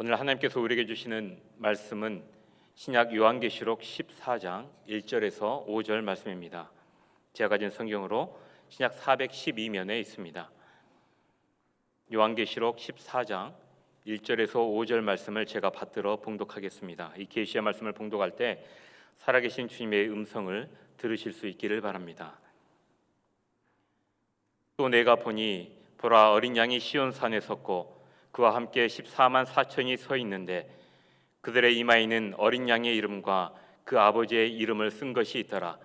오늘 하나님께서 우리에게 주시는 말씀은 신약 요한계시록 14장 1절에서 5절 말씀입니다. 제가 가진 성경으로 신약 412면에 있습니다. 요한계시록 14장 1절에서 5절 말씀을 제가 받들어 봉독하겠습니다. 이 계시의 말씀을 봉독할 때 살아계신 주님의 음성을 들으실 수 있기를 바랍니다. 또 내가 보니 보라, 어린 양이 시온산에 섰고 그와 함께 14만 4천이 서 있는데 그들의 이마에는 어린 양의 이름과 그 아버지의 이름을 쓴 것이 있더라.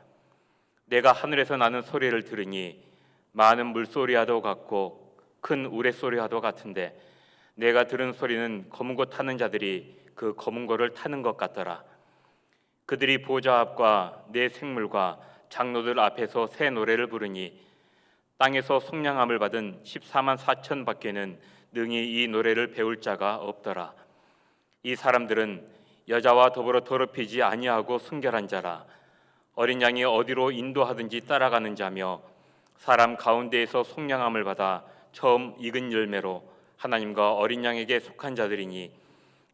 내가 하늘에서 나는 소리를 들으니 많은 물소리와도 같고 큰 우레소리와도 같은데 내가 들은 소리는 검은 고 타는 자들이 그 검은 고를 타는 것 같더라. 그들이 보좌 앞과 네 생물과 장로들 앞에서 새 노래를 부르니 땅에서 속량함을 받은 14만 4천 밖에는 능히 이 노래를 배울 자가 없더라. 이 사람들은 여자와 더불어 더럽히지 아니하고 순결한 자라. 어린 양이 어디로 인도하든지 따라가는 자며 사람 가운데에서 속량함을 받아 처음 익은 열매로 하나님과 어린 양에게 속한 자들이니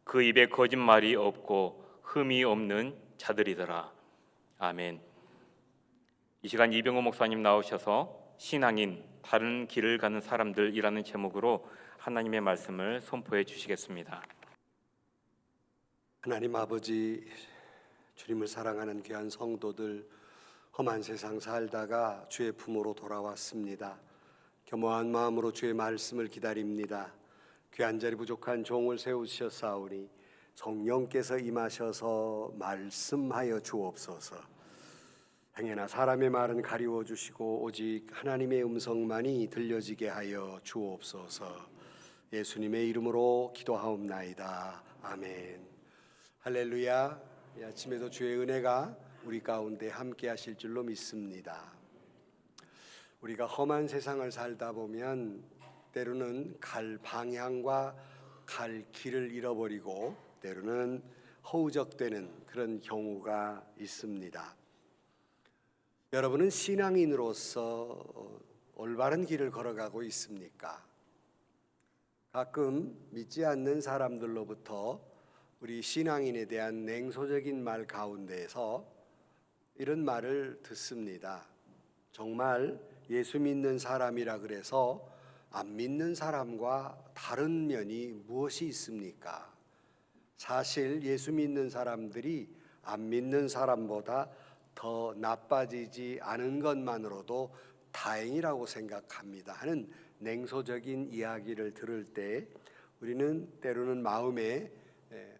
그 입에 거짓말이 없고 흠이 없는 자들이더라. 아멘. 이 시간 이병호 목사님 나오셔서 신앙인 다른 길을 가는 사람들이라는 제목으로 하나님의 말씀을 선포해 주시겠습니다. 하나님 아버지, 주님을 사랑하는 귀한 성도들, 험한 세상 살다가 주의 품으로 돌아왔습니다. 겸허한 마음으로 주의 말씀을 기다립니다. 귀한 자리 부족한 종을 세우셨사오니 성령께서 임하셔서 말씀하여 주옵소서. 행여나 사람의 말은 가리워 주시고 오직 하나님의 음성만이 들려지게 하여 주옵소서. 예수님의 이름으로 기도하옵나이다. 아멘. 할렐루야. 이 아침에도 주의 은혜가 우리 가운데 함께 하실 줄로 믿습니다. 우리가 험한 세상을 살다 보면 때로는 갈 방향과 갈 길을 잃어버리고 때로는 허우적대는 그런 경우가 있습니다. 여러분은 신앙인으로서 올바른 길을 걸어가고 있습니까? 가끔 믿지 않는 사람들로부터 우리 신앙인에 대한 냉소적인 말 가운데에서 이런 말을 듣습니다. 정말 예수 믿는 사람이라 그래서 안 믿는 사람과 다른 면이 무엇이 있습니까? 사실 예수 믿는 사람들이 안 믿는 사람보다 더 나빠지지 않은 것만으로도 다행이라고 생각합니다 하는 냉소적인 이야기를 들을 때 우리는 때로는 마음에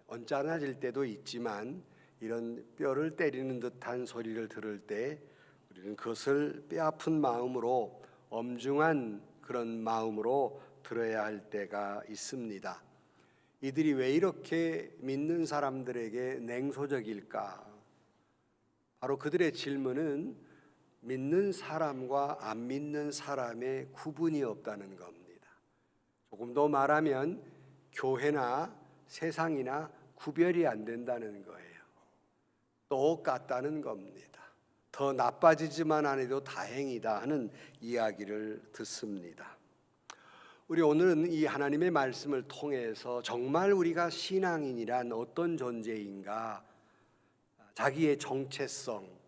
언짢아질 때도 있지만 이런 뼈를 때리는 듯한 소리를 들을 때 우리는 그것을 뼈아픈 마음으로 엄중한 그런 마음으로 들어야 할 때가 있습니다. 이들이 왜 이렇게 믿는 사람들에게 냉소적일까? 바로 그들의 질문은 믿는 사람과 안 믿는 사람의 구분이 없다는 겁니다. 조금 더 말하면 교회나 세상이나 구별이 안 된다는 거예요. 똑같다는 겁니다. 더 나빠지지만 않아도 다행이다 하는 이야기를 듣습니다. 우리 오늘은 이 하나님의 말씀을 통해서 정말 우리가 신앙인이란 어떤 존재인가, 자기의 정체성,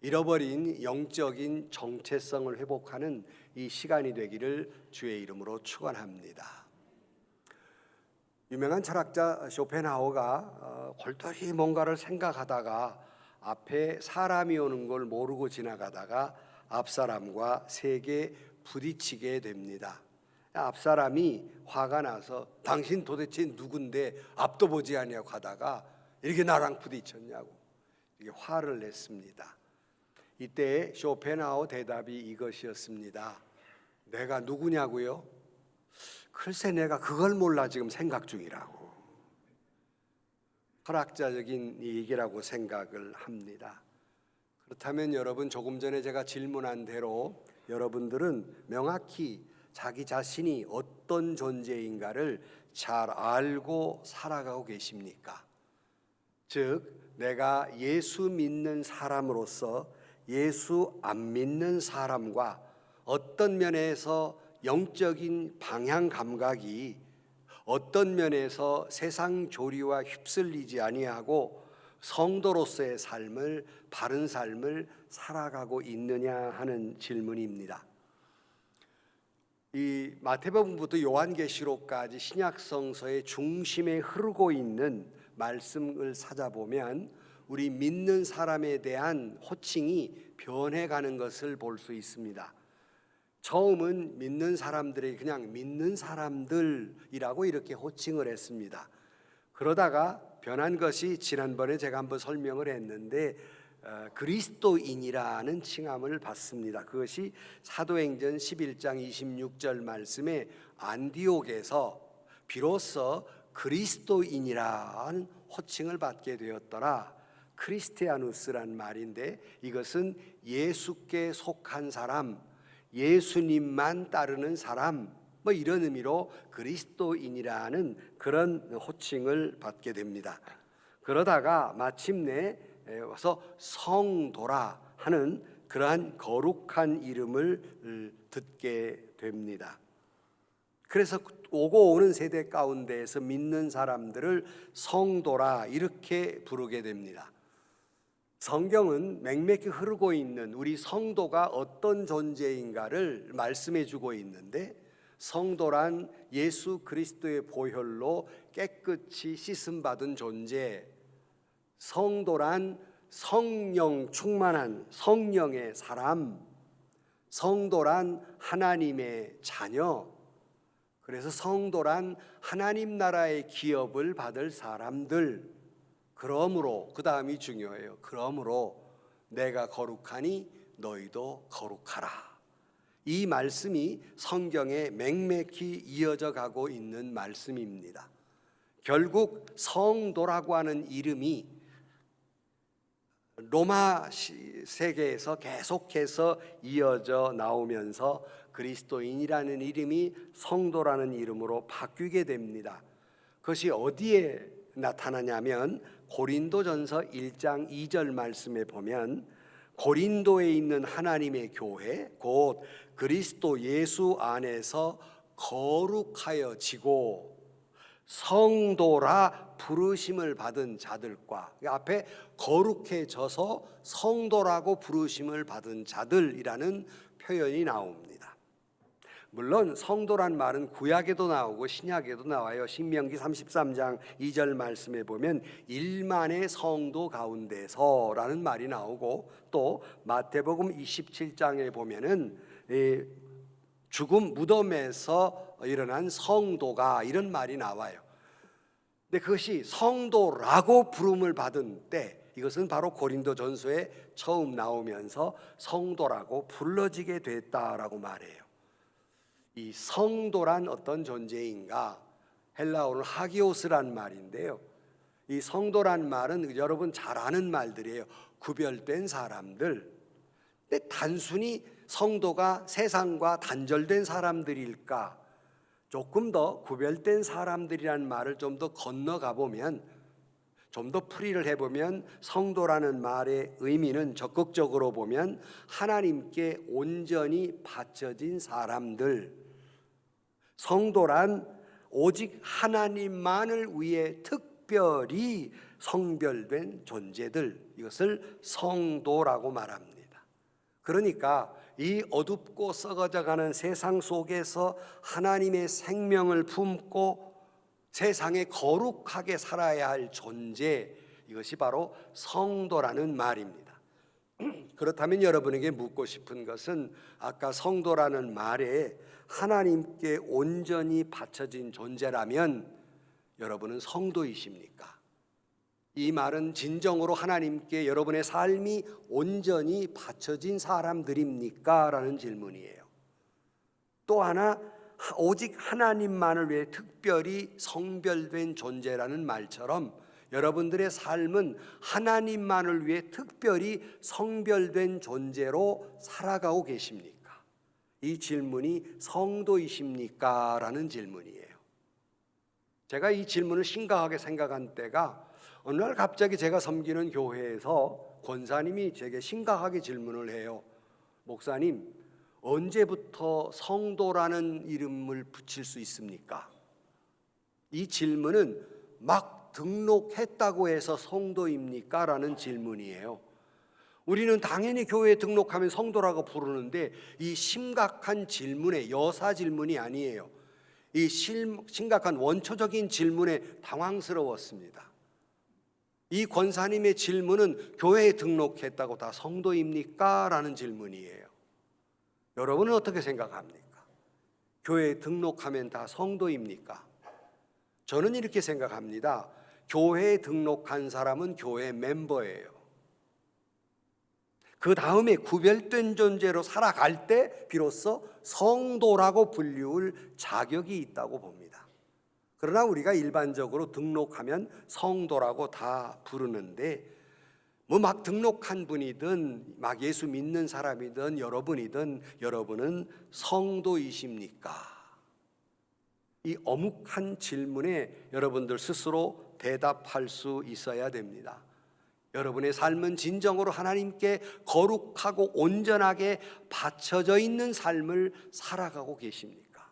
잃어버린 영적인 정체성을 회복하는 이 시간이 되기를 주의 이름으로 축원합니다. 유명한 철학자 쇼펜하우어가 골똘히 뭔가를 생각하다가 앞에 사람이 오는 걸 모르고 지나가다가 앞사람과 세게 부딪히게 됩니다. 앞사람이 화가 나서 당신 도대체 누군데 앞도 보지 아니하고 가다가 이렇게 나랑 부딪혔냐고 이렇게 화를 냈습니다. 이때 쇼펜하우어 대답이 이것이었습니다. 내가 누구냐고요? 글쎄 내가 그걸 몰라 지금 생각 중이라고. 철학자적인 얘기라고 생각을 합니다. 그렇다면 여러분, 조금 전에 제가 질문한 대로 여러분들은 명확히 자기 자신이 어떤 존재인가를 잘 알고 살아가고 계십니까? 즉 내가 예수 믿는 사람으로서 예수 안 믿는 사람과 어떤 면에서 영적인 방향 감각이 어떤 면에서 세상 조리와 휩쓸리지 아니하고 성도로서의 삶을, 바른 삶을 살아가고 있느냐 하는 질문입니다. 이 마태복음부터 요한계시록까지 신약 성서의 중심에 흐르고 있는 말씀을 찾아보면 우리 믿는 사람에 대한 호칭이 변해가는 것을 볼 수 있습니다. 처음은 믿는 사람들이 그냥 믿는 사람들이라고 이렇게 호칭을 했습니다. 그러다가 변한 것이 지난번에 제가 한번 설명을 했는데 그리스도인이라는 칭함을 받습니다. 그것이 사도행전 11장 26절 말씀에 안디옥에서 비로소 그리스도인이라는 호칭을 받게 되었더라. 크리스티아누스란 말인데 이것은 예수께 속한 사람, 예수님만 따르는 사람, 뭐 이런 의미로 그리스도인이라는 그런 호칭을 받게 됩니다. 그러다가 마침내 와서 성도라 하는 그러한 거룩한 이름을 듣게 됩니다. 그래서 오고 오는 세대 가운데에서 믿는 사람들을 성도라 이렇게 부르게 됩니다. 성경은 맹맥히 흐르고 있는 우리 성도가 어떤 존재인가를 말씀해 주고 있는데, 성도란 예수 그리스도의 보혈로 깨끗이 씻음 받은 존재, 성도란 성령 충만한 성령의 사람, 성도란 하나님의 자녀, 그래서 성도란 하나님 나라의 기업을 받을 사람들. 그러므로, 그 다음이 중요해요. 그러므로 내가 거룩하니 너희도 거룩하라. 이 말씀이 성경에 맹맥히 이어져 가고 있는 말씀입니다. 결국 성도라고 하는 이름이 로마 세계에서 계속해서 이어져 나오면서 그리스도인이라는 이름이 성도라는 이름으로 바뀌게 됩니다. 그것이 어디에 나타나냐면 고린도전서 1장 2절 말씀에 보면 고린도에 있는 하나님의 교회 곧 그리스도 예수 안에서 거룩하여지고 성도라 부르심을 받은 자들과, 앞에 거룩해져서 성도라고 부르심을 받은 자들이라는 표현이 나옵니다. 물론 성도란 말은 구약에도 나오고 신약에도 나와요. 신명기 33장 2절 말씀에 보면 1만의 성도 가운데서라는 말이 나오고, 또 마태복음 27장에 보면은 죽음 무덤에서 일어난 성도가 이런 말이 나와요. 근데 그것이 성도라고 부름을 받은 때, 이것은 바로 고린도전서에 처음 나오면서 성도라고 불러지게 됐다라고 말해요. 이 성도란 어떤 존재인가? 헬라어는 하기오스란 말인데요. 이 성도란 말은 여러분 잘 아는 말들이에요. 구별된 사람들. 근데 단순히 성도가 세상과 단절된 사람들일까? 조금 더 구별된 사람들이라는 말을 좀 더 건너가 보면, 좀 더 풀이를 해보면 성도라는 말의 의미는 적극적으로 보면 하나님께 온전히 바쳐진 사람들, 성도란 오직 하나님만을 위해 특별히 성별된 존재들, 이것을 성도라고 말합니다. 그러니까 이 어둡고 썩어져가는 세상 속에서 하나님의 생명을 품고 세상에 거룩하게 살아야 할 존재, 이것이 바로 성도라는 말입니다. 그렇다면 여러분에게 묻고 싶은 것은, 아까 성도라는 말에 하나님께 온전히 바쳐진 존재라면 여러분은 성도이십니까? 이 말은 진정으로 하나님께 여러분의 삶이 온전히 바쳐진 사람들입니까? 라는 질문이에요. 또 하나, 오직 하나님만을 위해 특별히 성별된 존재라는 말처럼 여러분들의 삶은 하나님만을 위해 특별히 성별된 존재로 살아가고 계십니까? 이 질문이 성도이십니까? 라는 질문이에요. 제가 이 질문을 심각하게 생각한 때가, 어느 날 갑자기 제가 섬기는 교회에서 권사님이 제게 심각하게 질문을 해요. 목사님, 언제부터 성도라는 이름을 붙일 수 있습니까? 이 질문은 막 등록했다고 해서 성도입니까? 라는 질문이에요. 우리는 당연히 교회에 등록하면 성도라고 부르는데 이 심각한 질문에, 여사 질문이 아니에요. 이 심각한 원초적인 질문에 당황스러웠습니다. 이 권사님의 질문은 교회에 등록했다고 다 성도입니까? 라는 질문이에요. 여러분은 어떻게 생각합니까? 교회에 등록하면 다 성도입니까? 저는 이렇게 생각합니다. 교회에 등록한 사람은 교회 멤버예요. 그 다음에 구별된 존재로 살아갈 때 비로소 성도라고 불리울 자격이 있다고 봅니다. 그러나 우리가 일반적으로 등록하면 성도라고 다 부르는데 뭐 막 등록한 분이든 막 예수 믿는 사람이든 여러분은 성도이십니까? 이 어묵한 질문에 여러분들 스스로 대답할 수 있어야 됩니다. 여러분의 삶은 진정으로 하나님께 거룩하고 온전하게 바쳐져 있는 삶을 살아가고 계십니까?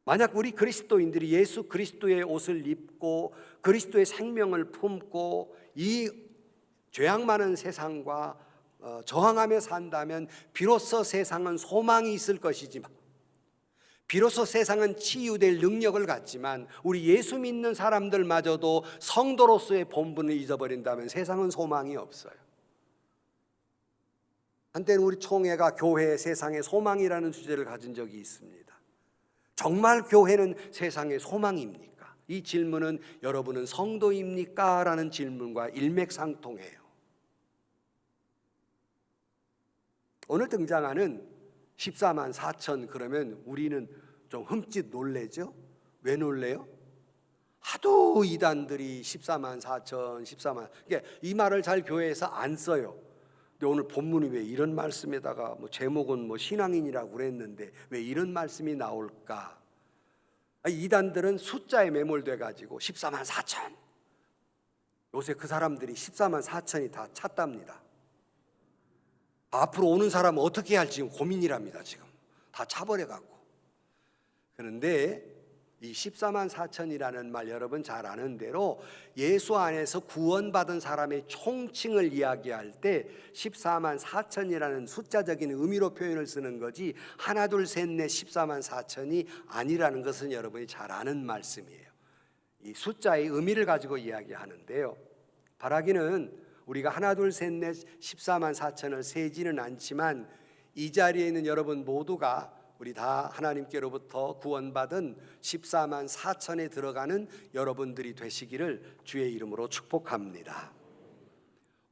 만약 우리 그리스도인들이 예수 그리스도의 옷을 입고 그리스도의 생명을 품고 이 죄악 많은 세상과 저항하며 산다면 비로소 세상은 소망이 있을 것이지만, 비로소 세상은 치유될 능력을 갖지만 우리 예수 믿는 사람들마저도 성도로서의 본분을 잊어버린다면 세상은 소망이 없어요. 한때는 우리 총회가 교회의 세상의 소망이라는 주제를 가진 적이 있습니다. 정말 교회는 세상의 소망입니까? 이 질문은 여러분은 성도입니까? 라는 질문과 일맥상통해요. 오늘 등장하는 14만 4천 그러면 우리는 좀 흠칫 놀래죠? 왜 놀래요? 하도 이단들이 14만 4천, 14만, 그러니까 이 말을 잘 교회에서 안 써요. 근데 오늘 본문이 왜 이런 말씀에다가 뭐 제목은 뭐 신앙인이라고 그랬는데 왜 이런 말씀이 나올까? 이단들은 숫자에 매몰돼 가지고 14만 4천. 요새 그 사람들이 14만 4천이 다 찼답니다. 앞으로 오는 사람은 어떻게 할지 고민이랍니다. 지금 다 차버려 갖고. 그런데 이 14만 4천이라는 말 여러분 잘 아는 대로 예수 안에서 구원받은 사람의 총칭을 이야기할 때 14만 4천이라는 숫자적인 의미로 표현을 쓰는 거지 하나 둘 셋 넷 14만 4천이 아니라는 것은 여러분이 잘 아는 말씀이에요. 이 숫자의 의미를 가지고 이야기하는데요, 바라기는 우리가 하나 둘 셋 넷 14만 4천을 세지는 않지만 이 자리에 있는 여러분 모두가 우리 다 하나님께로부터 구원받은 14만 4천에 들어가는 여러분들이 되시기를 주의 이름으로 축복합니다.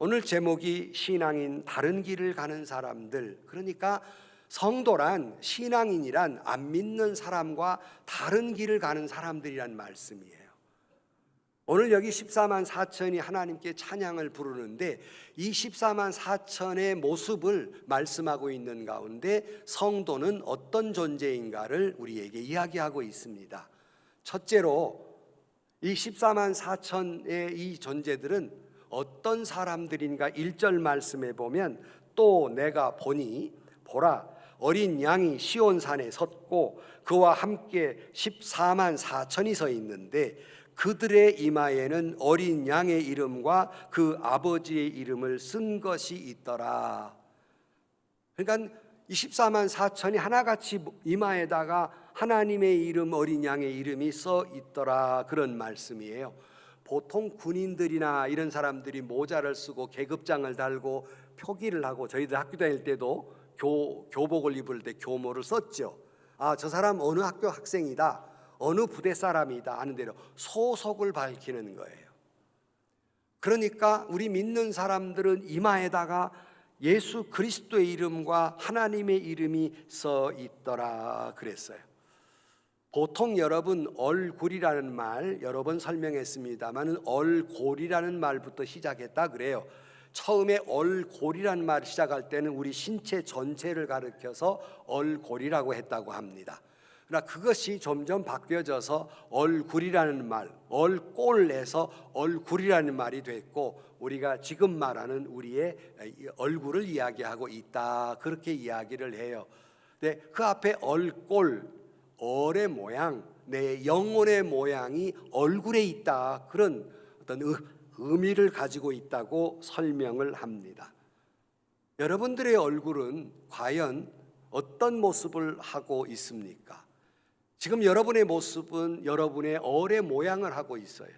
오늘 제목이 신앙인 다른 길을 가는 사람들, 그러니까 성도란, 신앙인이란 안 믿는 사람과 다른 길을 가는 사람들이란 말씀이에요. 오늘 여기 14만 4천이 하나님께 찬양을 부르는데 이 14만 4천의 모습을 말씀하고 있는 가운데 성도는 어떤 존재인가를 우리에게 이야기하고 있습니다. 첫째로 이 14만 4천의 이 존재들은 어떤 사람들인가 1절 말씀에 보면 또 내가 보니 보라 어린 양이 시온산에 섰고 그와 함께 14만 4천이 서 있는데 그들의 이마에는 어린 양의 이름과 그 아버지의 이름을 쓴 것이 있더라. 그러니까 24만 4천이 하나같이 이마에다가 하나님의 이름, 어린 양의 이름이 써 있더라, 그런 말씀이에요. 보통 군인들이나 이런 사람들이 모자를 쓰고 계급장을 달고 표기를 하고, 저희들 학교 다닐 때도 교복을 입을 때 교모를 썼죠. 아, 저 사람 어느 학교 학생이다, 어느 부대 사람이다 하는 대로 소속을 밝히는 거예요. 그러니까 우리 믿는 사람들은 이마에다가 예수 그리스도의 이름과 하나님의 이름이 써 있더라 그랬어요. 보통 여러분 얼굴이라는 말 여러 번 설명했습니다만 얼골이라는 말부터 시작했다 그래요. 처음에 얼골이라는 말을 시작할 때는 우리 신체 전체를 가리켜서 얼골이라고 했다고 합니다. 그러나 그것이 점점 바뀌어져서 얼굴이라는 말, 얼꼴에서 얼굴이라는 말이 됐고 우리가 지금 말하는 우리의 얼굴을 이야기하고 있다, 그렇게 이야기를 해요. 네, 그 앞에 얼꼴, 얼의 모양, 내 영혼의 모양이 얼굴에 있다. 그런 어떤 의미를 가지고 있다고 설명을 합니다. 여러분들의 얼굴은 과연 어떤 모습을 하고 있습니까? 지금 여러분의 모습은 여러분의 얼의 모양을 하고 있어요.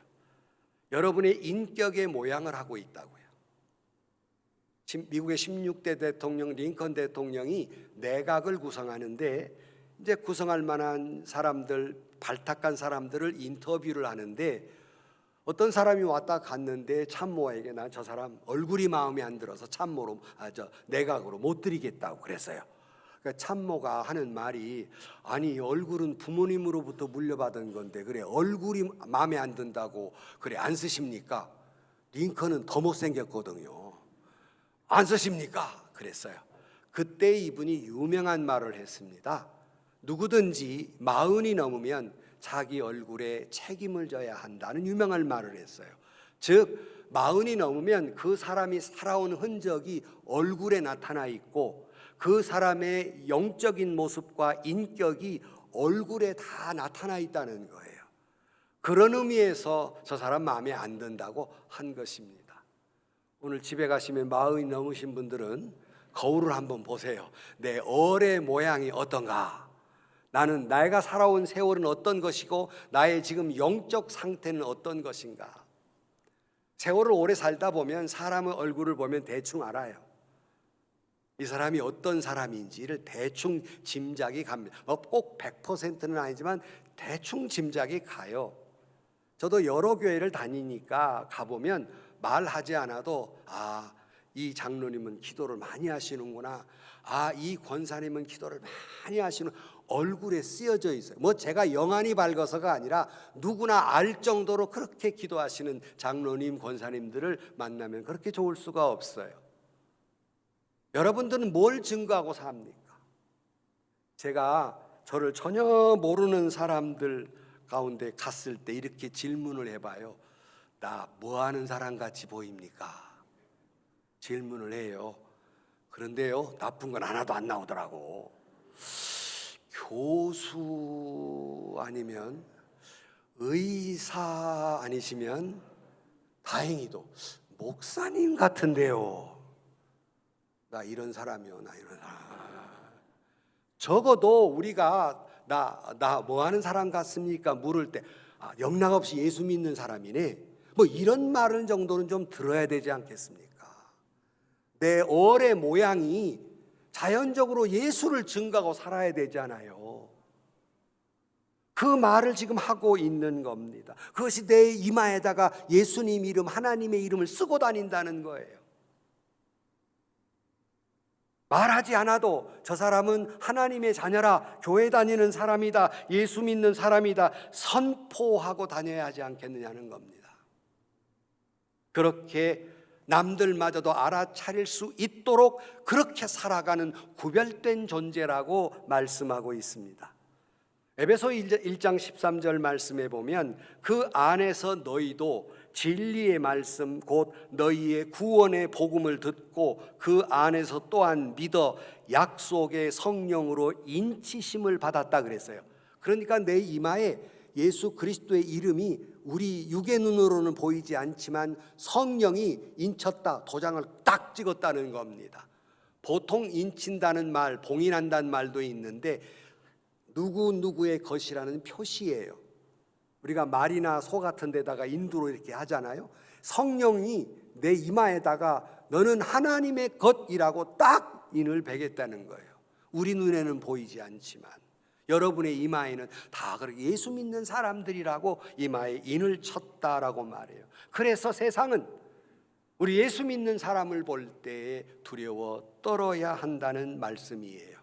여러분의 인격의 모양을 하고 있다고요. 미국의 16대 대통령 링컨 대통령이 내각을 구성하는데 이제 구성할 만한 사람들, 발탁한 사람들을 인터뷰를 하는데 어떤 사람이 왔다 갔는데 참모에게 난 저 사람 얼굴이 마음에 안 들어서 참모로 내각으로 못 드리겠다고 그랬어요. 그러니까 참모가 하는 말이 아니 얼굴은 부모님으로부터 물려받은 건데 그래 얼굴이 마음에 안 든다고 그래 안 쓰십니까? 링컨은 더 못생겼거든요. 안 쓰십니까? 그랬어요. 그때 이분이 유명한 말을 했습니다. 누구든지 40이 넘으면 자기 얼굴에 책임을 져야 한다는 유명한 말을 했어요. 즉 40이 넘으면 그 사람이 살아온 흔적이 얼굴에 나타나 있고 그 사람의 영적인 모습과 인격이 얼굴에 다 나타나 있다는 거예요. 그런 의미에서 저 사람 마음에 안 든다고 한 것입니다. 오늘 집에 가시면 40이 넘으신 분들은 거울을 한번 보세요. 내 얼의 모양이 어떤가? 나는 내가 살아온 세월은 어떤 것이고 나의 지금 영적 상태는 어떤 것인가? 세월을 오래 살다 보면 사람의 얼굴을 보면 대충 알아요. 이 사람이 어떤 사람인지를 대충 짐작이 갑니다. 꼭 100%는 아니지만 대충 짐작이 가요. 저도 여러 교회를 다니니까 가보면 말하지 않아도 이 장로님은 기도를 많이 하시는구나. 이 권사님은 기도를 많이 하시는 얼굴에 쓰여져 있어요. 뭐 제가 영안이 밝아서가 아니라 누구나 알 정도로 그렇게 기도하시는 장로님, 권사님들을 만나면 그렇게 좋을 수가 없어요. 여러분들은 뭘 증거하고 삽니까? 제가 저를 전혀 모르는 사람들 가운데 갔을 때 이렇게 질문을 해봐요. 나 뭐 하는 사람 같이 보입니까? 질문을 해요. 그런데요, 나쁜 건 하나도 안 나오더라고. 교수 아니면 의사 아니시면 다행히도 목사님 같은데요. 나 이런 사람이요, 나 이런 사람. 적어도 우리가 나 뭐 하는 사람 같습니까? 물을 때 영락없이 예수 믿는 사람이네. 뭐 이런 말을 정도는 좀 들어야 되지 않겠습니까? 내 얼의 모양이 자연적으로 예수를 증거하고 살아야 되잖아요. 그 말을 지금 하고 있는 겁니다. 그것이 내 이마에다가 예수님 이름, 하나님의 이름을 쓰고 다닌다는 거예요. 말하지 않아도 저 사람은 하나님의 자녀라, 교회 다니는 사람이다, 예수 믿는 사람이다 선포하고 다녀야 하지 않겠느냐는 겁니다. 그렇게 남들마저도 알아차릴 수 있도록 그렇게 살아가는 구별된 존재라고 말씀하고 있습니다. 에베소 1장 13절 말씀에 보면 그 안에서 너희도 진리의 말씀 곧 너희의 구원의 복음을 듣고 그 안에서 또한 믿어 약속의 성령으로 인치심을 받았다 그랬어요. 그러니까 내 이마에 예수 그리스도의 이름이 우리 육의 눈으로는 보이지 않지만 성령이 인쳤다, 도장을 딱 찍었다는 겁니다. 보통 인친다는 말, 봉인한다는 말도 있는데 누구누구의 것이라는 표시예요. 우리가 말이나 소 같은 데다가 인두로 이렇게 하잖아요. 성령이 내 이마에다가 너는 하나님의 것이라고 딱 인을 베겠다는 거예요. 우리 눈에는 보이지 않지만 여러분의 이마에는 다 그렇게 예수 믿는 사람들이라고 이마에 인을 쳤다라고 말해요. 그래서 세상은 우리 예수 믿는 사람을 볼 때 두려워 떨어야 한다는 말씀이에요.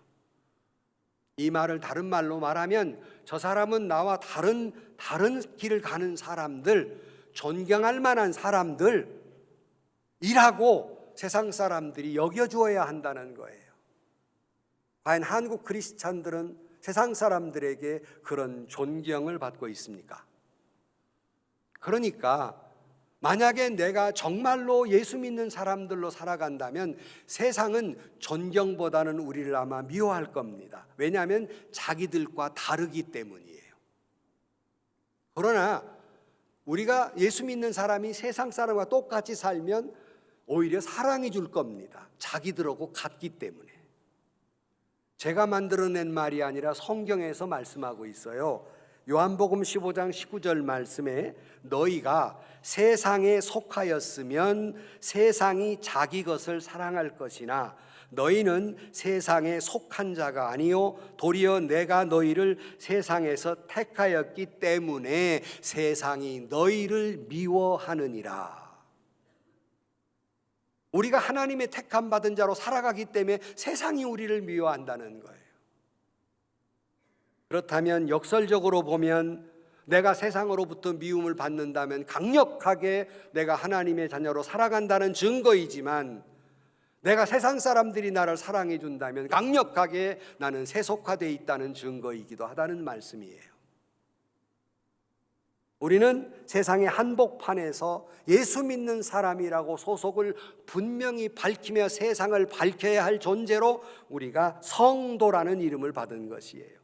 이 말을 다른 말로 말하면 저 사람은 나와 다른 길을 가는 사람들, 존경할 만한 사람들이라고 세상 사람들이 여겨주어야 한다는 거예요. 과연 한국 크리스찬들은 세상 사람들에게 그런 존경을 받고 있습니까? 그러니까 만약에 내가 정말로 예수 믿는 사람들로 살아간다면 세상은 존경보다는 우리를 아마 미워할 겁니다. 왜냐하면 자기들과 다르기 때문이에요. 그러나 우리가 예수 믿는 사람이 세상 사람과 똑같이 살면 오히려 사랑해 줄 겁니다. 자기들하고 같기 때문에. 제가 만들어낸 말이 아니라 성경에서 말씀하고 있어요. 요한복음 15장 19절 말씀에 너희가 세상에 속하였으면 세상이 자기 것을 사랑할 것이나 너희는 세상에 속한 자가 아니요 도리어 내가 너희를 세상에서 택하였기 때문에 세상이 너희를 미워하느니라. 우리가 하나님의 택함 받은 자로 살아가기 때문에 세상이 우리를 미워한다는 거예요. 그렇다면 역설적으로 보면 내가 세상으로부터 미움을 받는다면 강력하게 내가 하나님의 자녀로 살아간다는 증거이지만, 내가 세상 사람들이 나를 사랑해 준다면 강력하게 나는 세속화되어 있다는 증거이기도 하다는 말씀이에요. 우리는 세상의 한복판에서 예수 믿는 사람이라고 소속을 분명히 밝히며 세상을 밝혀야 할 존재로 우리가 성도라는 이름을 받은 것이에요.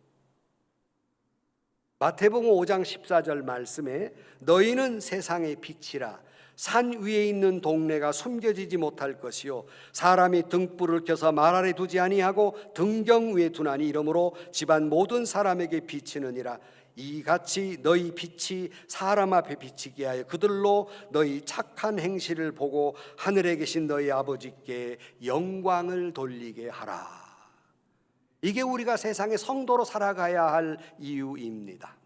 마태복음 5장 14절 말씀에 너희는 세상의 빛이라. 산 위에 있는 동네가 숨겨지지 못할 것이요 사람이 등불을 켜서 말 아래 두지 아니하고 등경 위에 두나니 이러므로 집안 모든 사람에게 비치느니라. 이같이 너희 빛이 사람 앞에 비치게 하여 그들로 너희 착한 행실을 보고 하늘에 계신 너희 아버지께 영광을 돌리게 하라. 이게 우리가 세상의 성도로 살아가야 할 이유입니다.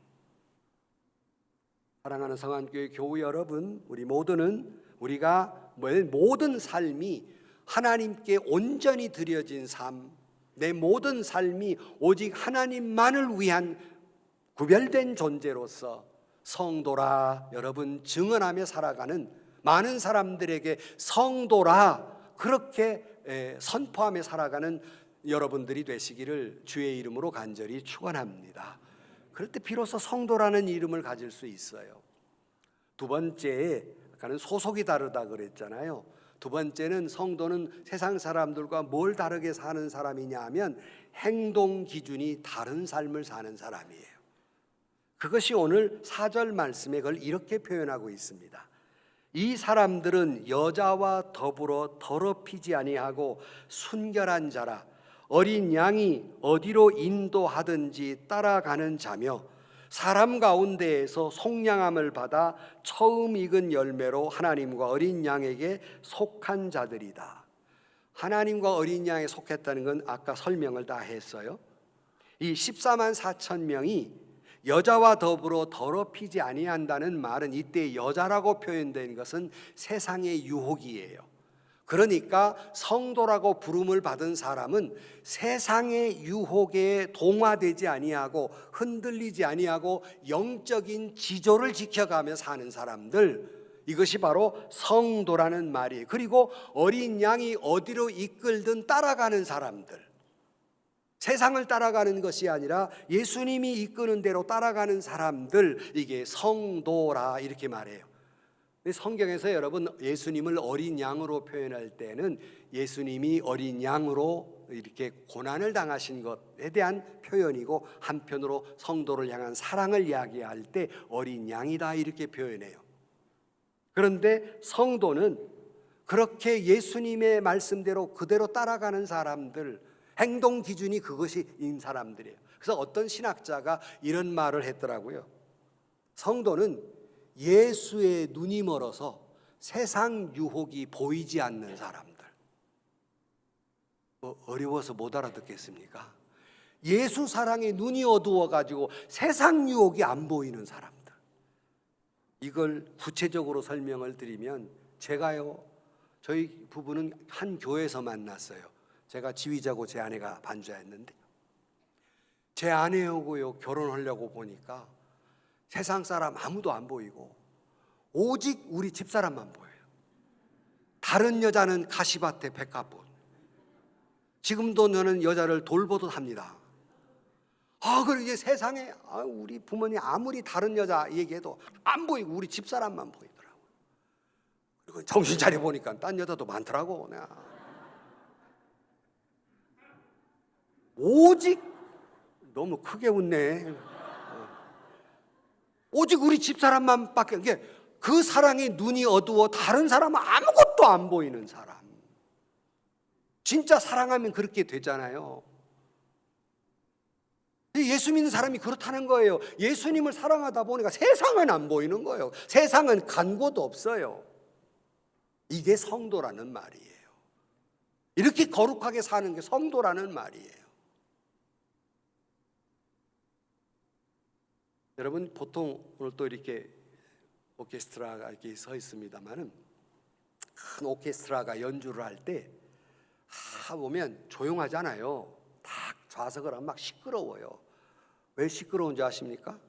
사랑하는 성안교회 교우 여러분, 우리 모두는 우리가 모든 삶이 하나님께 온전히 드려진 삶, 내 모든 삶이 오직 하나님만을 위한 구별된 존재로서 성도라 여러분 증언하며 살아가는 많은 사람들에게 성도라 그렇게 선포하며 살아가는 여러분들이 되시기를 주의 이름으로 간절히 축원합니다. 그럴 때 비로소 성도라는 이름을 가질 수 있어요. 두 번째, 아까는 소속이 다르다 그랬잖아요. 두 번째는 성도는 세상 사람들과 뭘 다르게 사는 사람이냐 하면 행동 기준이 다른 삶을 사는 사람이에요. 그것이 오늘 4절 말씀에 그걸 이렇게 표현하고 있습니다. 이 사람들은 여자와 더불어 더럽히지 아니하고 순결한 자라. 어린 양이 어디로 인도하든지 따라가는 자며 사람 가운데에서 속량함을 받아 처음 익은 열매로 하나님과 어린 양에게 속한 자들이다. 하나님과 어린 양에 속했다는 건 아까 설명을 다 했어요. 이 14만 4천 명이 여자와 더불어 더럽히지 아니한다는 말은 이때 여자라고 표현된 것은 세상의 유혹이에요. 그러니까 성도라고 부름을 받은 사람은 세상의 유혹에 동화되지 아니하고 흔들리지 아니하고 영적인 지조를 지켜가며 사는 사람들, 이것이 바로 성도라는 말이에요. 그리고 어린 양이 어디로 이끌든 따라가는 사람들, 세상을 따라가는 것이 아니라 예수님이 이끄는 대로 따라가는 사람들, 이게 성도라 이렇게 말해요. 성경에서 여러분 예수님을 어린 양으로 표현할 때는 예수님이 어린 양으로 이렇게 고난을 당하신 것에 대한 표현이고, 한편으로 성도를 향한 사랑을 이야기할 때 어린 양이다 이렇게 표현해요. 그런데 성도는 그렇게 예수님의 말씀대로 그대로 따라가는 사람들, 행동 기준이 그것인 사람들이에요. 그래서 어떤 신학자가 이런 말을 했더라고요. 성도는 예수의 눈이 멀어서 세상 유혹이 보이지 않는 사람들. 어려워서 못 알아듣겠습니까? 예수 사랑에 눈이 어두워가지고 세상 유혹이 안 보이는 사람들. 이걸 구체적으로 설명을 드리면, 제가요, 저희 부부는 한 교회에서 만났어요. 제가 지휘자고 제 아내가 반주했는데, 제 아내하고요 결혼하려고 보니까 세상 사람 아무도 안 보이고 오직 우리 집사람만 보여요. 다른 여자는 가시밭에 백합꽃. 지금도 저는 여자를 돌보듯 합니다. 그리고 이제 세상에 우리 부모님 아무리 다른 여자 얘기해도 안 보이고 우리 집사람만 보이더라고요. 정신 차려 보니까 딴 여자도 많더라고. 내가. 오직 너무 크게 웃네. 오직 우리 집사람만 밖에 이게 그 사랑에 눈이 어두워 다른 사람은 아무것도 안 보이는 사람. 진짜 사랑하면 그렇게 되잖아요. 예수 믿는 사람이 그렇다는 거예요. 예수님을 사랑하다 보니까 세상은 안 보이는 거예요. 세상은 간 곳 없어요. 이게 성도라는 말이에요. 이렇게 거룩하게 사는 게 성도라는 말이에요. 여러분, 보통 오늘 또 이렇게 오케스트라가 이렇게 서 있습니다만은 큰 오케스트라가 연주를 할 때 보면 조용하잖아요. 딱 좌석을 하면 막 시끄러워요. 왜 시끄러운지 아십니까?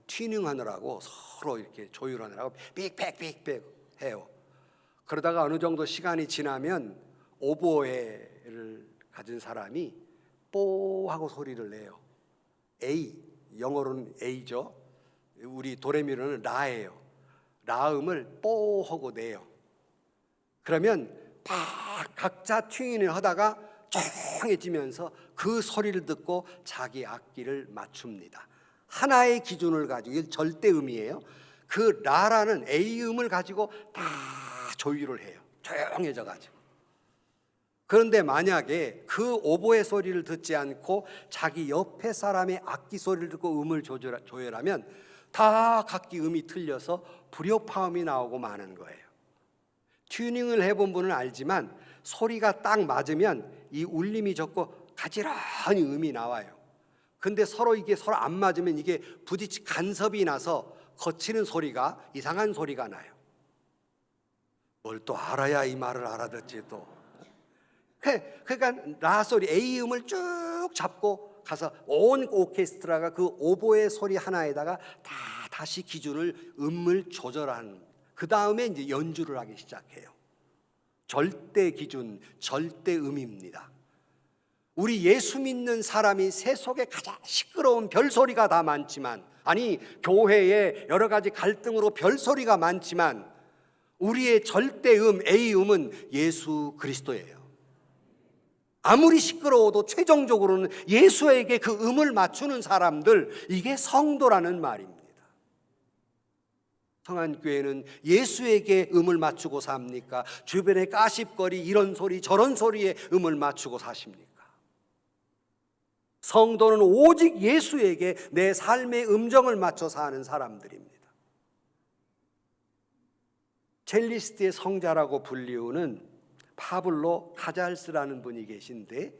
튜닝 하느라고 서로 이렇게 조율하느라고 삑빽 해요. 그러다가 어느 정도 시간이 지나면 오보에를 가진 사람이 뽀 하고 소리를 내요. A, 영어로는 A죠. 우리 도레미로는 라예요. 라음을 뽀 하고 내요. 그러면 다 각자 튜닝을 하다가 조용해지면서 그 소리를 듣고 자기 악기를 맞춥니다. 하나의 기준을 가지고, 절대음이에요. 그 라라는 A음을 가지고 다 조율을 해요. 조용해져 가지고. 그런데 만약에 그 오보의 소리를 듣지 않고 자기 옆에 사람의 악기 소리를 듣고 음을 조율하면 다 각기 음이 틀려서 불협화음이 나오고 마는 거예요. 튜닝을 해본 분은 알지만 소리가 딱 맞으면 이 울림이 적고 가지런히 음이 나와요. 근데 이게 서로 안 맞으면 이게 부딪히 간섭이 나서 거치는 소리가, 이상한 소리가 나요. 뭘 또 알아야 이 말을 알아듣지 또. 그러니까 라 소리, A 음을 쭉 잡고 가서 온 오케스트라가 그 오보의 소리 하나에다가 다시 기준을, 음을 조절하는, 그 다음에 이제 연주를 하기 시작해요. 절대 기준, 절대 음입니다. 우리 예수 믿는 사람이 세속에 가장 시끄러운 별소리가 다 많지만, 아니 교회에 여러 가지 갈등으로 별소리가 많지만 우리의 절대음, A음은 예수 그리스도예요. 아무리 시끄러워도 최종적으로는 예수에게 그 음을 맞추는 사람들, 이게 성도라는 말입니다. 성안교회는 예수에게 음을 맞추고 삽니까? 주변의 까십거리, 이런 소리 저런 소리에 음을 맞추고 사십니까? 성도는 오직 예수에게 내 삶의 음정을 맞춰 사는 사람들입니다. 첼리스트의 성자라고 불리우는 파블로 카잘스라는 분이 계신데,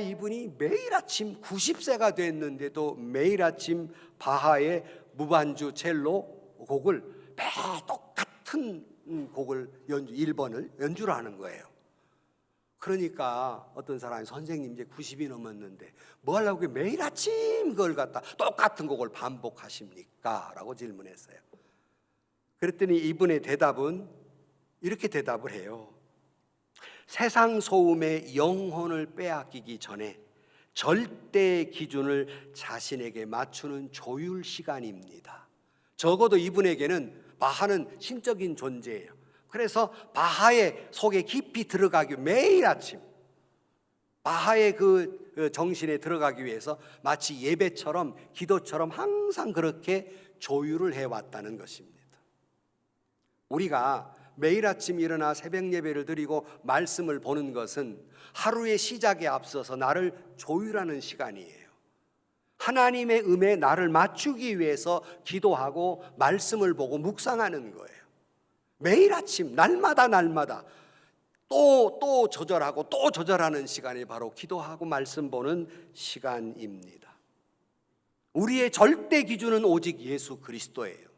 이분이 매일 아침 90세가 됐는데도 매일 아침 바하의 무반주 첼로 곡을 매 똑같은 곡을 1번을 연주를 하는 거예요. 그러니까 어떤 사람이, 선생님 이제 90이 넘었는데 뭐 하려고 매일 아침 그걸 갖다 똑같은 곡을 반복하십니까? 라고 질문했어요. 그랬더니 이분의 대답은 이렇게 대답을 해요. 세상 소음의 영혼을 빼앗기기 전에 절대 기준을 자신에게 맞추는 조율 시간입니다. 적어도 이분에게는 바하는 신적인 존재예요. 그래서 바하의 속에 깊이 들어가기, 매일 아침 바하의 그 정신에 들어가기 위해서 마치 예배처럼, 기도처럼 항상 그렇게 조율을 해왔다는 것입니다. 우리가 매일 아침 일어나 새벽 예배를 드리고 말씀을 보는 것은 하루의 시작에 앞서서 나를 조율하는 시간이에요. 하나님의 음에 나를 맞추기 위해서 기도하고 말씀을 보고 묵상하는 거예요. 매일 아침 날마다 또 조절하고 또 조절하는 시간이 바로 기도하고 말씀 보는 시간입니다. 우리의 절대 기준은 오직 예수 그리스도예요.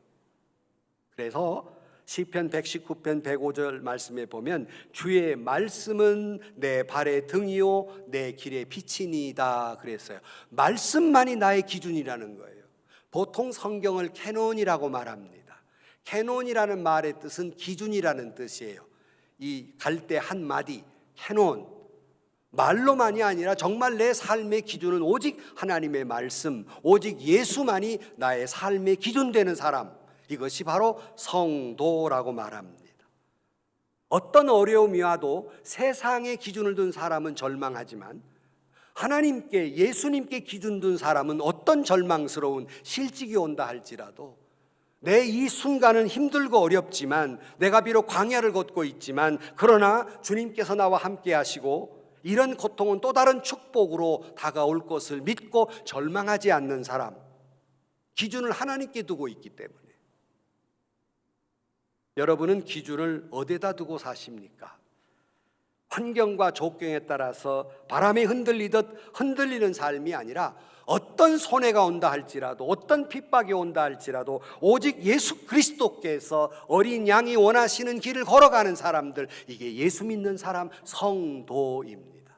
그래서 시편 119편 105절 말씀에 보면 주의 말씀은 내 발의 등이요 내 길의 빛이니이다 그랬어요. 말씀만이 나의 기준이라는 거예요. 보통 성경을 캐논이라고 말합니다. 캐논이라는 말의 뜻은 기준이라는 뜻이에요. 이 갈 때 한마디 캐논, 말로만이 아니라 정말 내 삶의 기준은 오직 하나님의 말씀, 오직 예수만이 나의 삶의 기준 되는 사람, 이것이 바로 성도라고 말합니다. 어떤 어려움이 와도 세상의 기준을 둔 사람은 절망하지만 하나님께, 예수님께 기준 둔 사람은 어떤 절망스러운 실직이 온다 할지라도 내 이 순간은 힘들고 어렵지만, 내가 비록 광야를 걷고 있지만 그러나 주님께서 나와 함께 하시고 이런 고통은 또 다른 축복으로 다가올 것을 믿고 절망하지 않는 사람, 기준을 하나님께 두고 있기 때문에. 여러분은 기준을 어디다 두고 사십니까? 환경과 조건에 따라서 바람에 흔들리듯 흔들리는 삶이 아니라 어떤 손해가 온다 할지라도, 어떤 핍박이 온다 할지라도 오직 예수 그리스도께서 어린 양이 원하시는 길을 걸어가는 사람들, 이게 예수 믿는 사람, 성도입니다.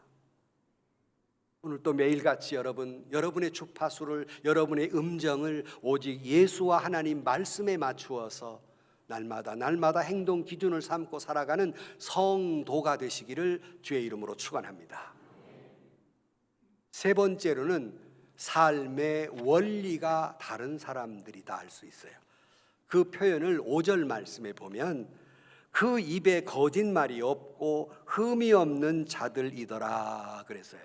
오늘 또 매일같이 여러분의 주파수를, 여러분의 음정을 오직 예수와 하나님 말씀에 맞추어서 날마다 행동 기준을 삼고 살아가는 성도가 되시기를 주의 이름으로 축원합니다. 세 번째로는 삶의 원리가 다른 사람들이다 할 수 있어요. 그 표현을 5절 말씀에 보면 그 입에 거짓말이 없고 흠이 없는 자들이더라 그랬어요.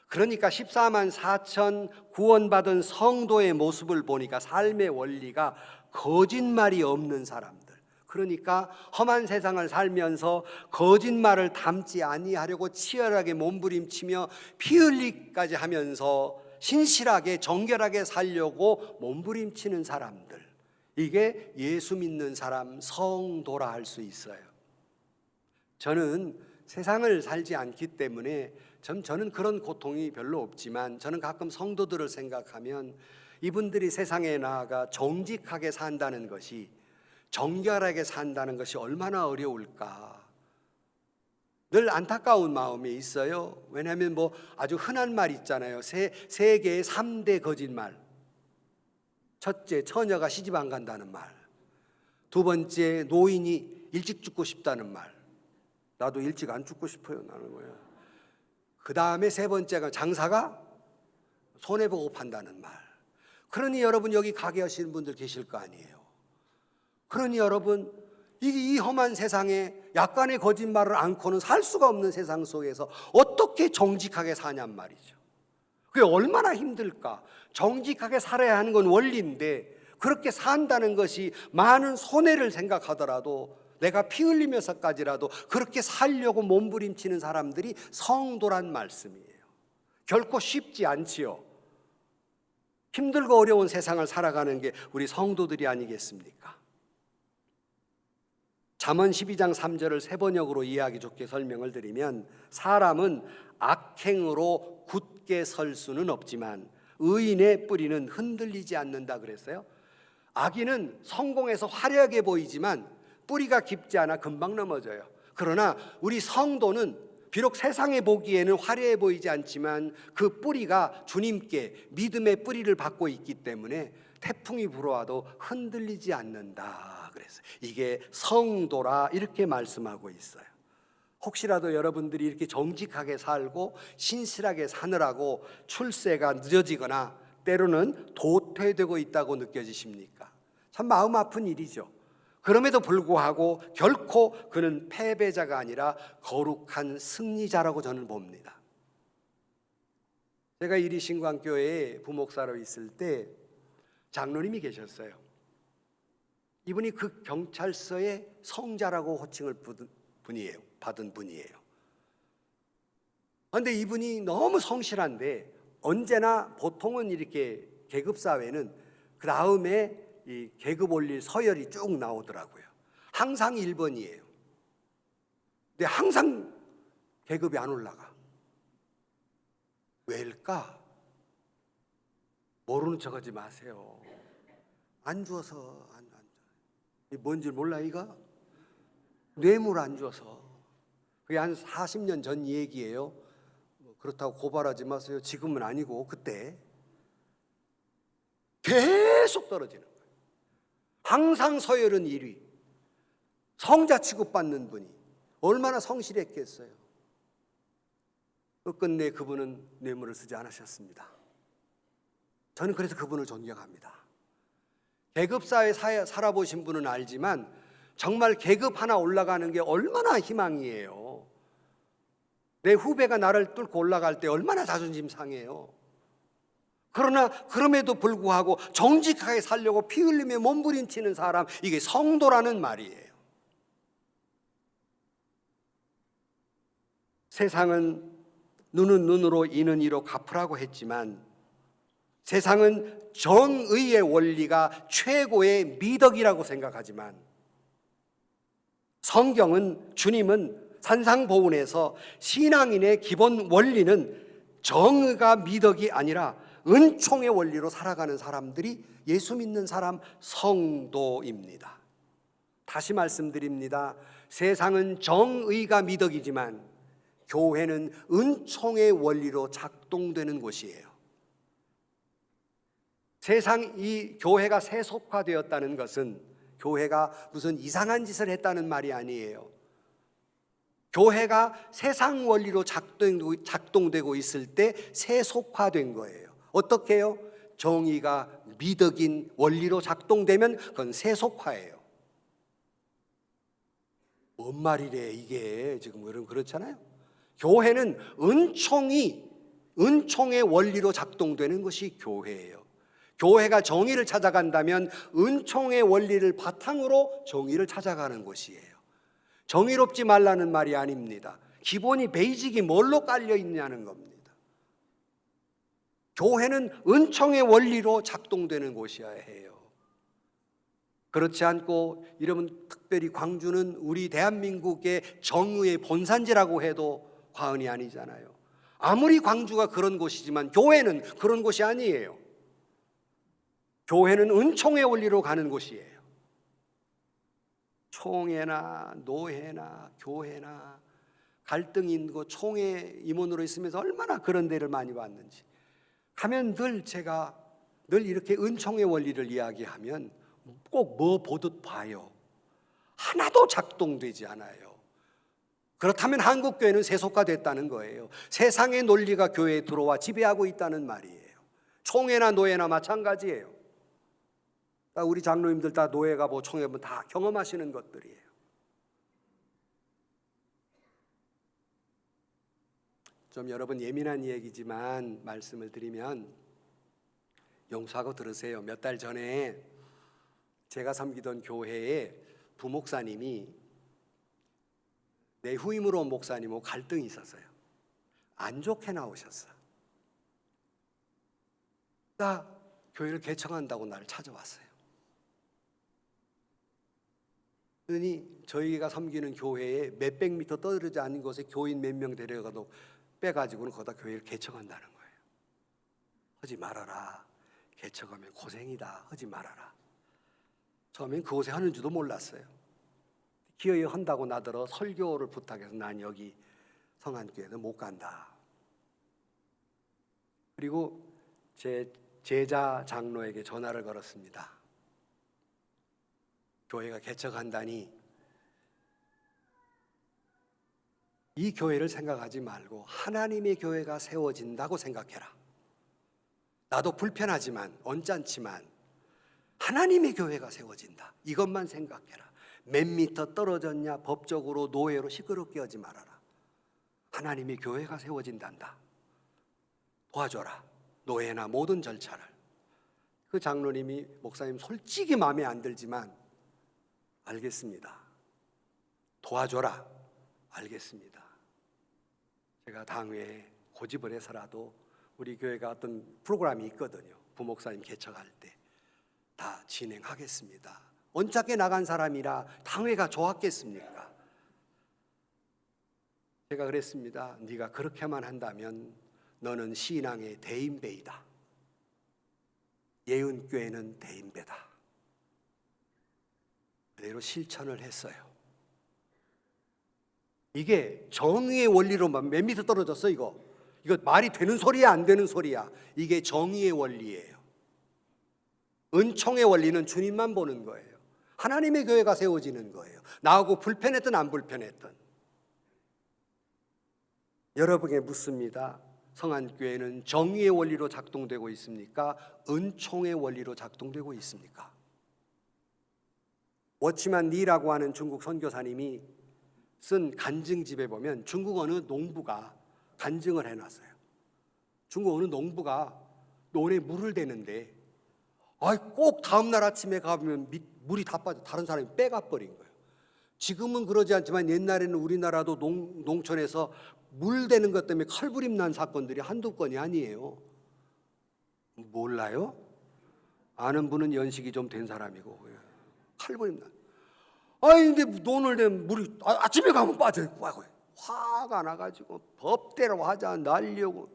그러니까 14만 4천 구원받은 성도의 모습을 보니까 삶의 원리가 거짓말이 없는 사람들, 그러니까 험한 세상을 살면서 거짓말을 담지 아니하려고 치열하게 몸부림치며 피 흘리기까지 하면서 신실하게 정결하게 살려고 몸부림치는 사람들, 이게 예수 믿는 사람, 성도라 할 수 있어요. 저는 세상을 살지 않기 때문에 저는 그런 고통이 별로 없지만, 저는 가끔 성도들을 생각하면 이분들이 세상에 나아가 정직하게 산다는 것이, 정결하게 산다는 것이 얼마나 어려울까 늘 안타까운 마음이 있어요. 왜냐하면 아주 흔한 말 있잖아요. 세계의 3대 거짓말. 첫째, 처녀가 시집 안 간다는 말. 두 번째, 노인이 일찍 죽고 싶다는 말. 나도 일찍 안 죽고 싶어요, 나는 거야. 그 다음에 세 번째가 장사가 손해보고 판다는 말. 그러니 여러분, 여기 가게 하시는 분들 계실 거 아니에요. 그러니 여러분, 이 험한 세상에 약간의 거짓말을 않고는 살 수가 없는 세상 속에서 어떻게 정직하게 사냔 말이죠. 그게 얼마나 힘들까. 정직하게 살아야 하는 건 원리인데 그렇게 산다는 것이 많은 손해를 생각하더라도, 내가 피 흘리면서까지라도 그렇게 살려고 몸부림치는 사람들이 성도란 말씀이에요. 결코 쉽지 않지요. 힘들고 어려운 세상을 살아가는 게 우리 성도들이 아니겠습니까? 잠언 12장 3절을 세 번역으로 이해하기 좋게 설명을 드리면, 사람은 악행으로 굳게 설 수는 없지만 의인의 뿌리는 흔들리지 않는다 그랬어요. 악인은 성공해서 화려하게 보이지만 뿌리가 깊지 않아 금방 넘어져요. 그러나 우리 성도는 비록 세상에 보기에는 화려해 보이지 않지만 그 뿌리가 주님께 믿음의 뿌리를 받고 있기 때문에 태풍이 불어와도 흔들리지 않는다 그랬어요. 이게 성도라 이렇게 말씀하고 있어요. 혹시라도 여러분들이 이렇게 정직하게 살고 신실하게 사느라고 출세가 늦어지거나 때로는 도태되고 있다고 느껴지십니까? 참 마음 아픈 일이죠. 그럼에도 불구하고 결코 그는 패배자가 아니라 거룩한 승리자라고 저는 봅니다. 제가 이리신광교회에 부목사로 있을 때 장로님이 계셨어요. 이분이 그 경찰서의 성자라고 호칭을 받은 분이에요. 그런데 이분이 너무 성실한데 언제나 보통은 이렇게 계급사회는 그 다음에 이 계급 올릴 서열이 쭉 나오더라고요. 항상 1번이에요. 근데 항상 계급이 안 올라가. 왜일까? 모르는 척하지 마세요. 안 주어서 뭔지 몰라 이거? 뇌물 안 줘서. 그게 한 40년 전 얘기예요. 그렇다고 고발하지 마세요. 지금은 아니고 그때 계속 떨어지는 거예요. 항상 서열은 1위. 성자 취급받는 분이 얼마나 성실했겠어요. 끝끝내 그분은 뇌물을 쓰지 않으셨습니다. 저는 그래서 그분을 존경합니다. 계급사회 살아보신 분은 알지만 정말 계급 하나 올라가는 게 얼마나 희망이에요. 내 후배가 나를 뚫고 올라갈 때 얼마나 자존심 상해요. 그러나 그럼에도 불구하고 정직하게 살려고 피 흘리며 몸부림치는 사람, 이게 성도라는 말이에요. 세상은 눈은 눈으로 이는 이로 갚으라고 했지만 세상은 정의의 원리가 최고의 미덕이라고 생각하지만 성경은, 주님은 산상보훈에서 신앙인의 기본 원리는 정의가 미덕이 아니라 은총의 원리로 살아가는 사람들이 예수 믿는 사람, 성도입니다. 다시 말씀드립니다. 세상은 정의가 미덕이지만 교회는 은총의 원리로 작동되는 곳이에요. 세상 이 교회가 세속화되었다는 것은 교회가 무슨 이상한 짓을 했다는 말이 아니에요. 교회가 세상 원리로 작동되고 있을 때 세속화된 거예요. 어떻게 해요? 정의가 미덕인 원리로 작동되면 그건 세속화예요. 뭔 말이래 이게 지금 그렇잖아요. 교회는 은총의 원리로 작동되는 것이 교회예요. 교회가 정의를 찾아간다면 은총의 원리를 바탕으로 정의를 찾아가는 것이에요. 정의롭지 말라는 말이 아닙니다. 기본이 베이직이 뭘로 깔려 있냐는 겁니다. 교회는 은총의 원리로 작동되는 곳이어야 해요. 그렇지 않고, 여러분, 특별히 광주는 우리 대한민국의 정의의 본산지라고 해도 과언이 아니잖아요. 아무리 광주가 그런 곳이지만 교회는 그런 곳이 아니에요. 교회는 은총의 원리로 가는 곳이에요. 총회나 노회나 교회나 갈등이 있는 곳, 총회 임원으로 있으면서 얼마나 그런 데를 많이 봤는지. 가면 제가 늘 이렇게 은총의 원리를 이야기하면 꼭 뭐 보듯 봐요. 하나도 작동되지 않아요. 그렇다면 한국교회는 세속화됐다는 거예요. 세상의 논리가 교회에 들어와 지배하고 있다는 말이에요. 총회나 노회나 마찬가지예요. 우리 장로님들 다 노회 가보고 총회 가보면 다 경험하시는 것들이에요. 좀 여러분 예민한 얘기지만 말씀을 드리면 용서하고 들으세요. 몇 달 전에 제가 섬기던 교회에 부목사님이 내 후임으로 온 목사님하고 갈등이 있었어요. 안 좋게 나오셨어. 나 교회를 개척한다고 나를 찾아왔어요. 그러니 저희가 섬기는 교회에 몇백 미터 떨어지지 않은 곳에 교인 몇 명 데려가도 빼가지고는 거기다 교회를 개척한다는 거예요. 하지 말아라. 개척하면 고생이다. 하지 말아라. 처음엔 그곳에 하는 줄도 몰랐어요. 기어이 한다고 나더러 설교를 부탁해서 난 여기 성안교회는 못 간다. 그리고 제 제자 장로에게 전화를 걸었습니다. 교회가 개척한다니 이 교회를 생각하지 말고 하나님의 교회가 세워진다고 생각해라. 나도 불편하지만 언짢지만 하나님의 교회가 세워진다. 이것만 생각해라. 몇 미터 떨어졌냐 법적으로 노예로 시끄럽게 하지 말아라. 하나님의 교회가 세워진단다. 도와줘라. 노예나 모든 절차를. 그 장로님이 목사님 솔직히 마음에 안 들지만 알겠습니다. 도와줘라. 알겠습니다. 제가 당회에 고집을 해서라도 우리 교회가 어떤 프로그램이 있거든요. 부목사님 개척할 때 다 진행하겠습니다. 언짢게 나간 사람이라 당회가 좋았겠습니까? 제가 그랬습니다. 네가 그렇게만 한다면 너는 신앙의 대인배이다. 예은교회는 대인배다. 그대로 실천을 했어요. 이게 정의의 원리로만 몇 미터 떨어졌어. 이거 말이 되는 소리야 안 되는 소리야. 이게 정의의 원리예요. 은총의 원리는 주님만 보는 거예요. 하나님의 교회가 세워지는 거예요. 나하고 불편했든 안 불편했든. 여러분에게 묻습니다. 성안교회는 정의의 원리로 작동되고 있습니까? 은총의 원리로 작동되고 있습니까? 워치만 리라고 하는 중국 선교사님이 쓴 간증집에 보면 중국 어느 농부가 간증을 해놨어요. 중국 어느 농부가 논에 물을 대는데 꼭 다음날 아침에 가보면 물이 다 빠져 다른 사람이 빼가 버린 거예요. 지금은 그러지 않지만 옛날에는 우리나라도 농촌에서 물 대는 것 때문에 칼부림 난 사건들이 한두 건이 아니에요. 몰라요? 아는 분은 연식이 좀 된 사람이고 칼부림 난. 근데 논을 대면 물이 아침에 가면 빠져요. 화가 나가지고 법대로 하자 난리고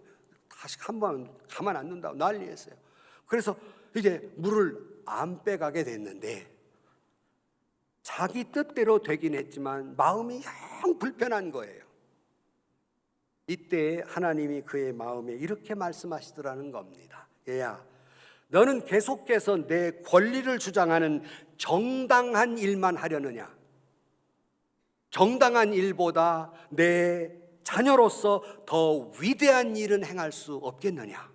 다시 한번 가만 안 둔다고 난리했어요. 그래서 이제 물을 안 빼가게 됐는데 자기 뜻대로 되긴 했지만 마음이 영 불편한 거예요. 이때 하나님이 그의 마음에 이렇게 말씀하시더라는 겁니다. 얘야, 너는 계속해서 내 권리를 주장하는 정당한 일만 하려느냐? 정당한 일보다 내 자녀로서 더 위대한 일은 행할 수 없겠느냐?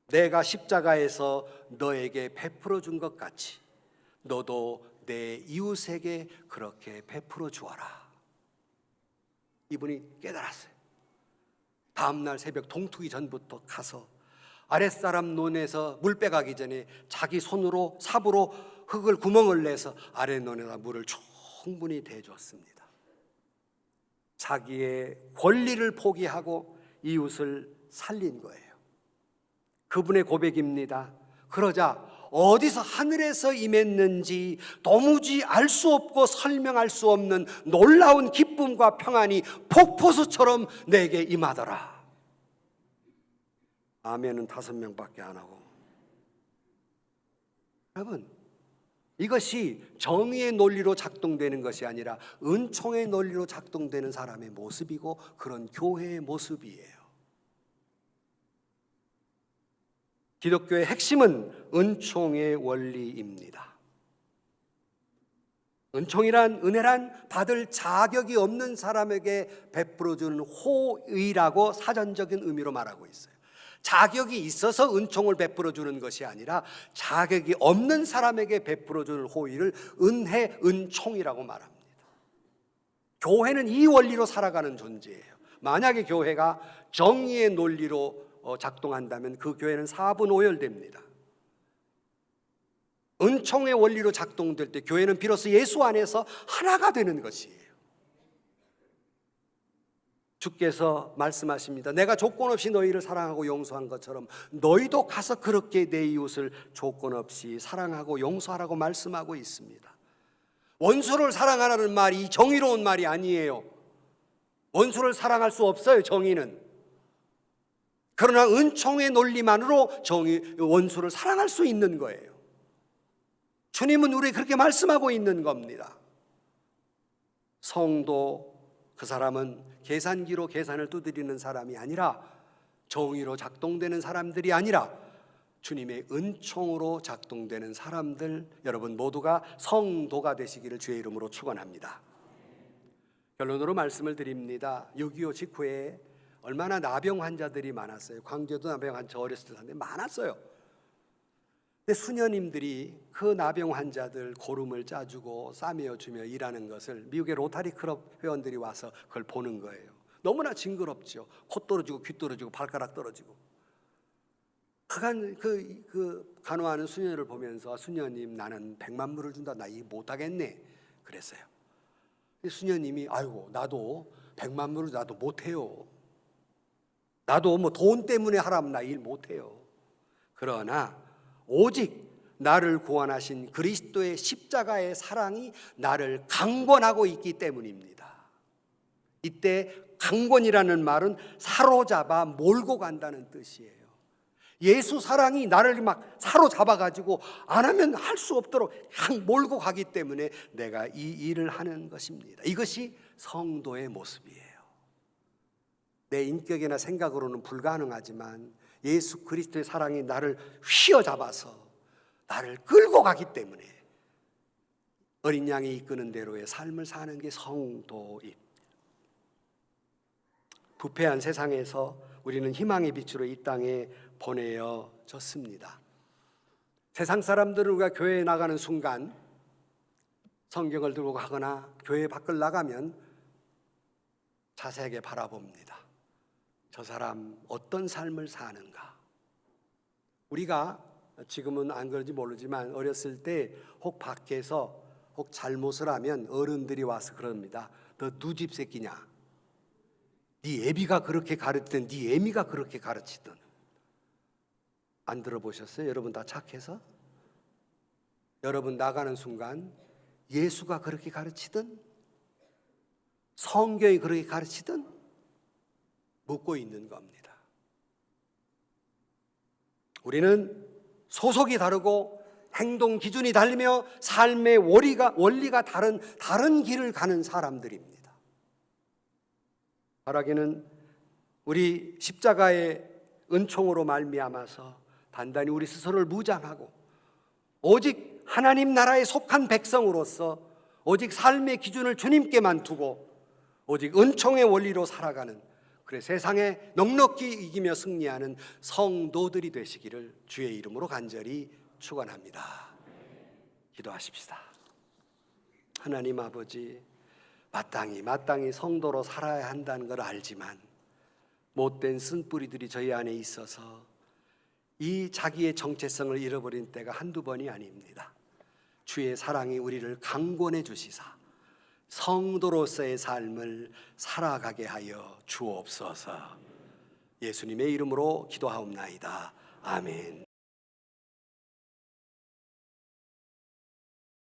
내가 십자가에서 너에게 베풀어 준 것 같이 너도 내 이웃에게 그렇게 베풀어 주어라. 이분이 깨달았어요. 다음날 새벽 동투기 전부터 가서 아랫사람 논에서 물 빼가기 전에 자기 손으로 삽으로 흙을 구멍을 내서 아랫논에다 물을 충분히 대줬습니다. 자기의 권리를 포기하고 이웃을 살린 거예요. 그분의 고백입니다. 그러자 어디서 하늘에서 임했는지 도무지 알 수 없고 설명할 수 없는 놀라운 기쁨과 평안이 폭포수처럼 내게 임하더라. 아멘은 5명밖에 안 하고. 여러분, 이것이 정의의 논리로 작동되는 것이 아니라 은총의 논리로 작동되는 사람의 모습이고 그런 교회의 모습이에요. 기독교의 핵심은 은총의 원리입니다. 은총이란, 은혜란 받을 자격이 없는 사람에게 베풀어주는 호의라고 사전적인 의미로 말하고 있어요. 자격이 있어서 은총을 베풀어주는 것이 아니라 자격이 없는 사람에게 베풀어주는 호의를 은혜, 은총이라고 말합니다. 교회는 이 원리로 살아가는 존재예요. 만약에 교회가 정의의 논리로 작동한다면 그 교회는 사분오열됩니다. 은총의 원리로 작동될 때 교회는 비로소 예수 안에서 하나가 되는 것이에요. 주께서 말씀하십니다. 내가 조건 없이 너희를 사랑하고 용서한 것처럼 너희도 가서 그렇게 내 이웃을 조건 없이 사랑하고 용서하라고 말씀하고 있습니다. 원수를 사랑하라는 말이 정의로운 말이 아니에요. 원수를 사랑할 수 없어요, 정의는. 그러나 은총의 논리만으로 원수를 사랑할 수 있는 거예요. 주님은 우리에게 그렇게 말씀하고 있는 겁니다. 성도, 그 사람은 계산기로 계산을 두드리는 사람이 아니라 정의로 작동되는 사람들이 아니라 주님의 은총으로 작동되는 사람들, 여러분 모두가 성도가 되시기를 주의 이름으로 축원합니다. 결론으로 말씀을 드립니다. 6.25 직후에 얼마나 나병 환자들이 많았어요. 광주도 나병 환자 어렸을 때 사는데 많았어요. 근데 수녀님들이 그 나병 환자들 고름을 짜주고 싸매어주며 일하는 것을 미국의 로타리 클럽 회원들이 와서 그걸 보는 거예요. 너무나 징그럽죠. 코 떨어지고 귀 떨어지고 발가락 떨어지고. 그 간호하는 수녀를 보면서 수녀님 나는 100만 불을 준다. 나 이거 못하겠네. 그랬어요. 수녀님이 아이고 나도 100만 불을 나도 못해요. 나도 뭐 돈 때문에 하라면 나 일 못해요. 그러나 오직 나를 구원하신 그리스도의 십자가의 사랑이 나를 강권하고 있기 때문입니다. 이때 강권이라는 말은 사로잡아 몰고 간다는 뜻이에요. 예수 사랑이 나를 막 사로잡아가지고 안 하면 할 수 없도록 그냥 몰고 가기 때문에 내가 이 일을 하는 것입니다. 이것이 성도의 모습이에요. 내 인격이나 생각으로는 불가능하지만 예수 그리스도의 사랑이 나를 휘어잡아서 나를 끌고 가기 때문에 어린 양이 이끄는 대로의 삶을 사는 게 성도입니다. 부패한 세상에서 우리는 희망의 빛으로 이 땅에 보내어졌습니다. 세상 사람들은 우리가 교회에 나가는 순간 성경을 들고 가거나 교회 밖을 나가면 자세하게 바라봅니다. 저 사람 어떤 삶을 사는가. 우리가 지금은 안 그런지 모르지만 어렸을 때 혹 밖에서 혹 잘못을 하면 어른들이 와서 그럽니다. 너 누집 새끼냐? 네 애비가 그렇게 가르치든 네 애미가 그렇게 가르치든. 안 들어보셨어요? 여러분 다 착해서? 여러분 나가는 순간 예수가 그렇게 가르치든 성경이 그렇게 가르치든 묻고 있는 겁니다. 우리는 소속이 다르고 행동 기준이 달리며 삶의 원리가 다른 길을 가는 사람들입니다. 바라기는 우리 십자가의 은총으로 말미암아서 단단히 우리 스스로를 무장하고 오직 하나님 나라에 속한 백성으로서 오직 삶의 기준을 주님께만 두고 오직 은총의 원리로 살아가는, 그래 세상에 넉넉히 이기며 승리하는 성도들이 되시기를 주의 이름으로 간절히 축원합니다. 기도하십시다. 하나님 아버지, 마땅히 성도로 살아야 한다는 걸 알지만 못된 쓴뿌리들이 저희 안에 있어서 이 자기의 정체성을 잃어버린 때가 한두 번이 아닙니다. 주의 사랑이 우리를 강권해 주시사 성도로서의 삶을 살아가게 하여 주옵소서. 예수님의 이름으로 기도하옵나이다. 아멘.